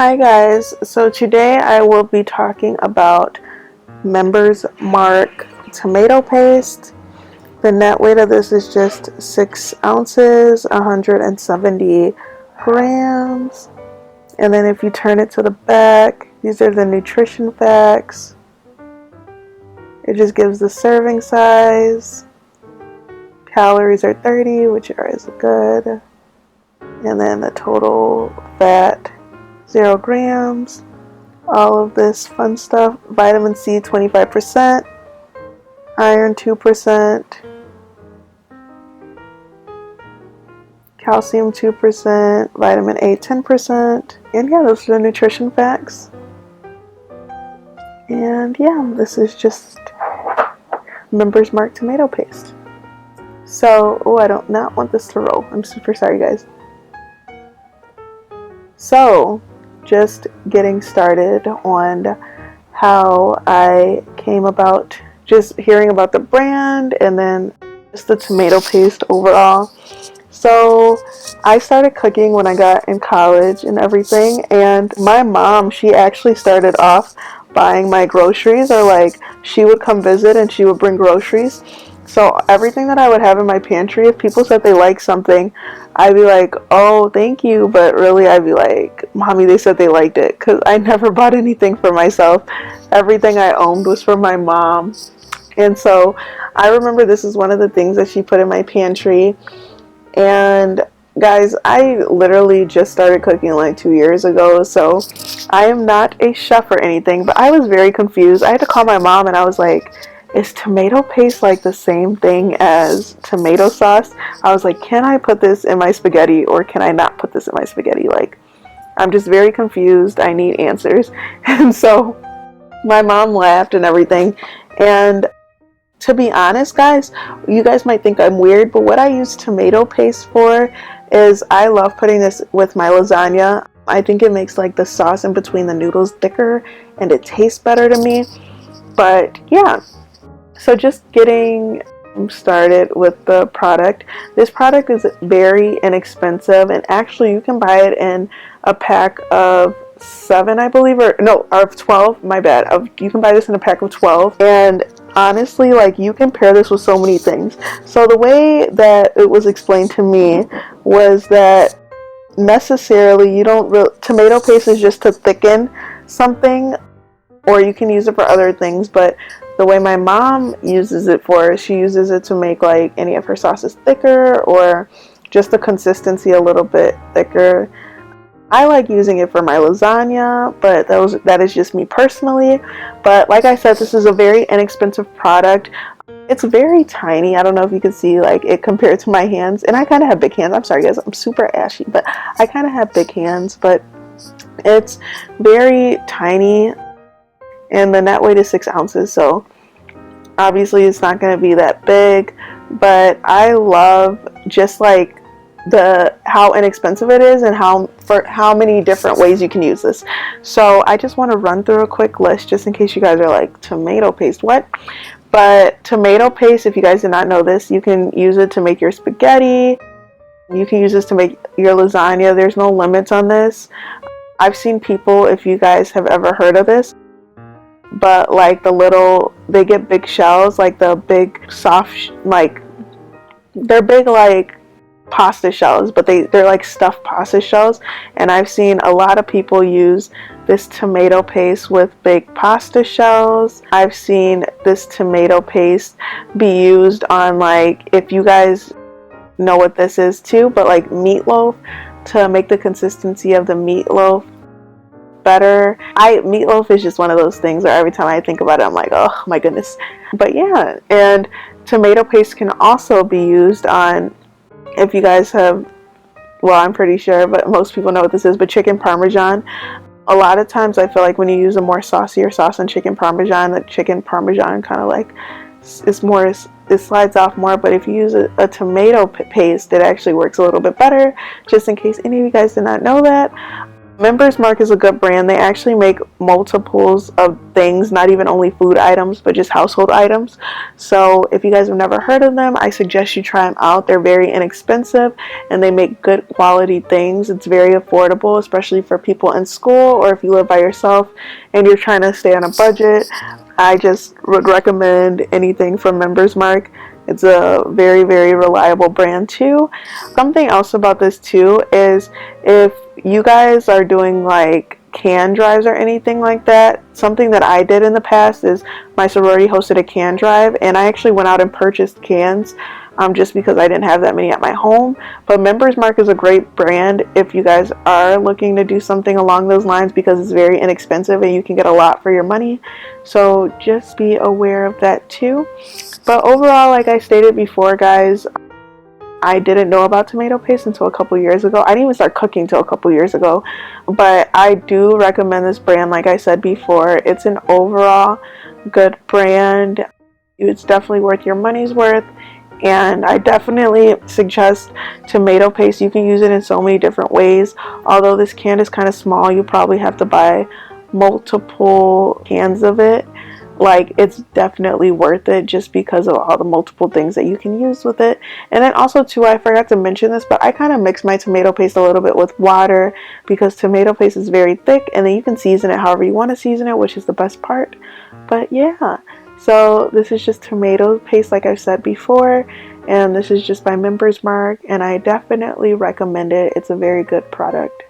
Hi guys, so today I will be talking about Members Mark tomato paste. The net weight of this is just 6 ounces, 170 grams. And then if you turn it to the back, these are the nutrition facts. It just gives the serving size. Calories are 30, which is good. And then the total fat, 0 grams. All of this fun stuff. Vitamin C 25%, iron 2%, calcium 2%, vitamin A 10%, and yeah, those are the nutrition facts. And yeah, this is just Members Mark tomato paste. So, I do not want this to roll. I'm super sorry, guys. So, just getting started on how I came about just hearing about the brand and then just the tomato paste overall. So I started cooking when I got in college and everything, and my mom, she actually started off buying my groceries, or like she would come visit and she would bring groceries. So everything that I would have in my pantry, if people said they liked something, I'd be like, oh, thank you. But really, I'd be like, Mommy, they said they liked it. Because I never bought anything for myself. Everything I owned was for my mom. And so I remember this is one of the things that she put in my pantry. And guys, I literally just started cooking like 2 years ago. So I am not a chef or anything. But I was very confused. I had to call my mom and I was like, is tomato paste like the same thing as tomato sauce? I was like, can I put this in my spaghetti or can I not put this in my spaghetti? Like, I'm just very confused. I need answers. And so my mom laughed and everything. And to be honest, guys, you guys might think I'm weird, but what I use tomato paste for is I love putting this with my lasagna. I think it makes like the sauce in between the noodles thicker and it tastes better to me. But yeah. So just getting started with the product. This product is very inexpensive, and actually you can buy it in a pack of 7, I believe, or no, of 12, my bad. You can buy this in a pack of 12, and honestly, like, you can pair this with so many things. So the way that it was explained to me was that necessarily tomato paste is just to thicken something, or you can use it for other things, but the way my mom uses it for, she uses it to make like any of her sauces thicker or just the consistency a little bit thicker. I like using it for my lasagna, but that is just me personally. But like I said, this is a very inexpensive product. It's very tiny. I don't know if you can see like it compared to my hands, and I kind of have big hands. I'm sorry guys, I'm super ashy, but I kind of have big hands, but it's very tiny. And the net weight is 6 ounces, so obviously it's not going to be that big, but I love just like how inexpensive it is and how many different ways you can use this. So I just want to run through a quick list just in case you guys are like, tomato paste, what? But tomato paste, if you guys did not know this, you can use it to make your spaghetti. You can use this to make your lasagna. There's no limits on this. I've seen people, if you guys have ever heard of this, but like they get big shells, like the big soft, like they're big like pasta shells, but they're like stuffed pasta shells. And I've seen a lot of people use this tomato paste with big pasta shells. I've seen this tomato paste be used on, like, if you guys know what this is too, but like meatloaf, to make the consistency of the meatloaf better. Meatloaf is just one of those things where every time I think about it, I'm like, oh my goodness. But yeah, and tomato paste can also be used on, if you guys have, well, I'm pretty sure, but most people know what this is, but chicken parmesan. A lot of times I feel like when you use a more saucier sauce than chicken parmesan, the chicken parmesan kind of like it slides off more. But if you use a tomato paste, it actually works a little bit better, just in case any of you guys did not know that. Members Mark is a good brand. They actually make multiples of things, not even only food items, but just household items. So if you guys have never heard of them, I suggest you try them out. They're very inexpensive and they make good quality things. It's very affordable, especially for people in school or if you live by yourself and you're trying to stay on a budget. I just would recommend anything from Members Mark. It's a very, very reliable brand too. Something else about this too is if you guys are doing like can drives or anything like that, something that I did in the past is my sorority hosted a can drive and I actually went out and purchased cans just because I didn't have that many at my home. But Members Mark is a great brand if you guys are looking to do something along those lines because it's very inexpensive and you can get a lot for your money. So just be aware of that too. But overall, like I stated before, guys, I didn't know about tomato paste until a couple years ago. I didn't even start cooking until a couple years ago. But I do recommend this brand, like I said before. It's an overall good brand. It's definitely worth your money's worth. And I definitely suggest tomato paste. You can use it in so many different ways. Although this can is kind of small, you probably have to buy multiple cans of it. Like, it's definitely worth it just because of all the multiple things that you can use with it. And then also too, I forgot to mention this, but I kind of mix my tomato paste a little bit with water because tomato paste is very thick and then you can season it however you want to season it, which is the best part. But yeah, so this is just tomato paste like I've said before, and this is just by Members Mark and I definitely recommend it. It's a very good product.